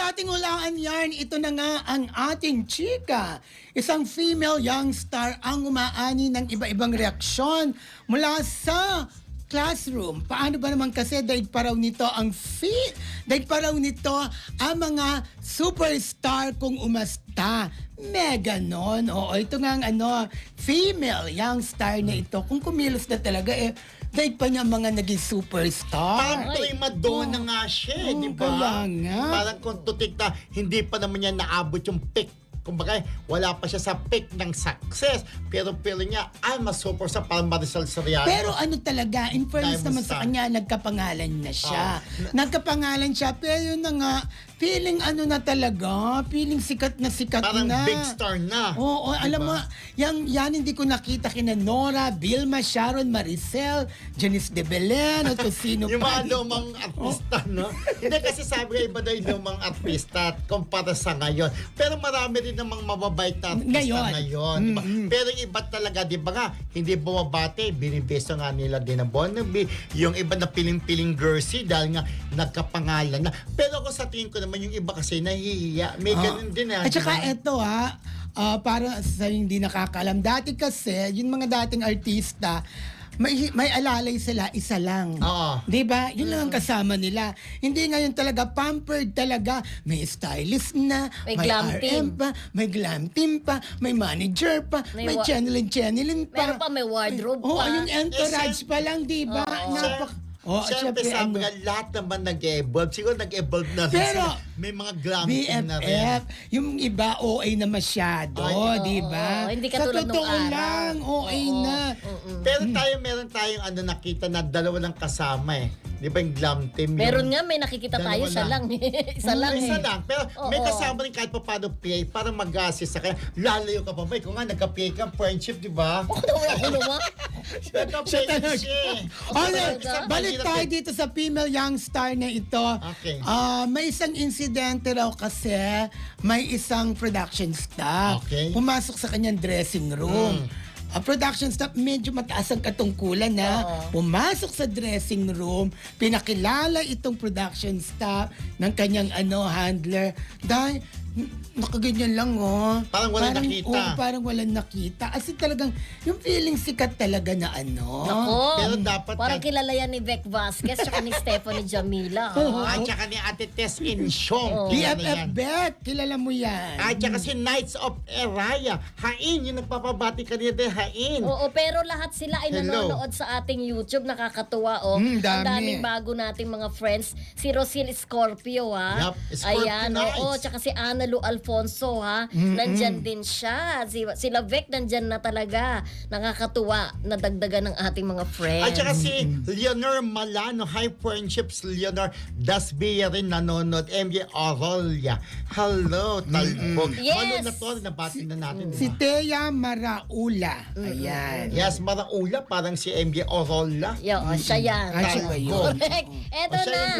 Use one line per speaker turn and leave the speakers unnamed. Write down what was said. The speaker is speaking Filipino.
sa ating hulaan yarn, ito na nga ang ating chika. Isang female young star ang umaani ng iba-ibang reaksyon mula sa classroom. Paano ba naman kasi daig pa raw nito ang daig pa raw nito ang mga superstar kung umasta. Ganon. Oo, ito nga ang female young star na ito. Kung kumilos na talaga daig pa niya mga naging superstar.
Parang prima donna nga siya, di ba?
Kaya nga.
Parang kung tutik na, hindi pa naman niya naabot yung peak. Kumbaga, wala pa siya sa peak ng success. Pero niya, mas superstar parang Marisol Soriano.
Pero talaga, in fairness
Diamond
naman sa
Star.
kanya, nagkapangalan na siya. Nagkapangalan siya, pero yun na nga, feeling na talaga, feeling sikat na sikat
Parang
na.
big star na.
Oo,
Diba?
alam mo, yan hindi ko nakita kina Nora, Vilma, Sharon, Maricel, Janice de Belen, o kung sino
Yung
pa.
mga lumang artista, no? Hindi kasi sabi nga iba daw yung lumang artista kumpara sa ngayon. Pero marami rin namang mababait na artista ngayon. Diba? Pero yung iba talaga, di ba nga, hindi bumabate, binibeso nga nila din ang Bonaby. Yung iba na piling-piling Gersi dahil nga nagkapangalan na. Pero ako sa tingin ko naman yung iba kasi nahihiya. May ganun din
At saka
diba?
ito para sa hindi nakakaalam, dati kasi, yung mga dating artista, may alalay sila, isa lang.
Oo.
Di ba? Yun lang ang kasama nila. Hindi ngayon talaga, pampered talaga. May stylist na,
May glam
RM
team.
pa, may glam team pa, may manager pa, may channelin pa.
Meron pa, may wardrobe
Oo,
pa.
yung entourage pa lang, di ba?
Siyempre, sabi nga, lahat naman nag-evolve. Siguro nag-evolve na rin
Pero,
sila. May mga glamping na rin.
BFF, yung iba OA na masyado,
Ay,
di ba?
oo, hindi
Sa
katulad nung
totoo
araw.
lang, OA na.
Pero meron tayong nakita na dalawa lang kasama eh. Di ba yung glam team?
Meron nga, may nakikita tayo,
Dalawa
siya
na.
lang. Isa lang
Isa lang. Pero may
Oo.
kasama rin kahit pa paano PA para mag-assist sa kanya. Lalayo ka pa ba? Kung nga nagka-PA ka, friendship, di ba?
Ako naman.
Nagka-PA siya eh.
Talaga?
Balik tayo dito sa female young star na ito.
Okay.
May isang insidente raw kasi may isang production staff.
Okay.
Pumasok sa kanyang dressing room. Production staff, medyo mataas ang katungkulan na pumasok sa dressing room, pinakilala itong production staff ng kanyang handler dahil nakaganyan lang
Parang walang nakita.
Parang walang nakita. As in talagang yung feeling sikat talaga na
Nako.
Pero dapat
Parang kilala yan ni Beck Vasquez tsaka ni Stephanie Jamila.
At saka ni Ate Tess Insyong.
BFF Beck, kilala mo yan.
At saka si Knights of Eraya. Hain, yung nagpapabati kanina din, Hain.
Oo, pero lahat sila ay
Hello.
nanonood sa ating YouTube. Nakakatuwa, Ang
dami.
daming bago nating mga friends. Si Rosil Scorpio,
Yup, Scorpio
Ayan,
Knights.
tsaka si Ana Lu Alfonso, Nandyan din siya. Sila Beck, nandyan na talaga. Nakakatuwa. Nadagdagan ng ating mga friends.
At saka si Leonor Malano, High Friendships Leonor Dasbia rin nanonood. MJ Orolia. Hello, Talbog.
Yes.
Malo na to, nabati na natin.
Si
diba?
Thea Maraula. Ayan.
Yes, Maraula, parang si MJ Orola.
Siya yan.
Ah, siya ba yun?
Correct. Eto
O, siya
na.
yung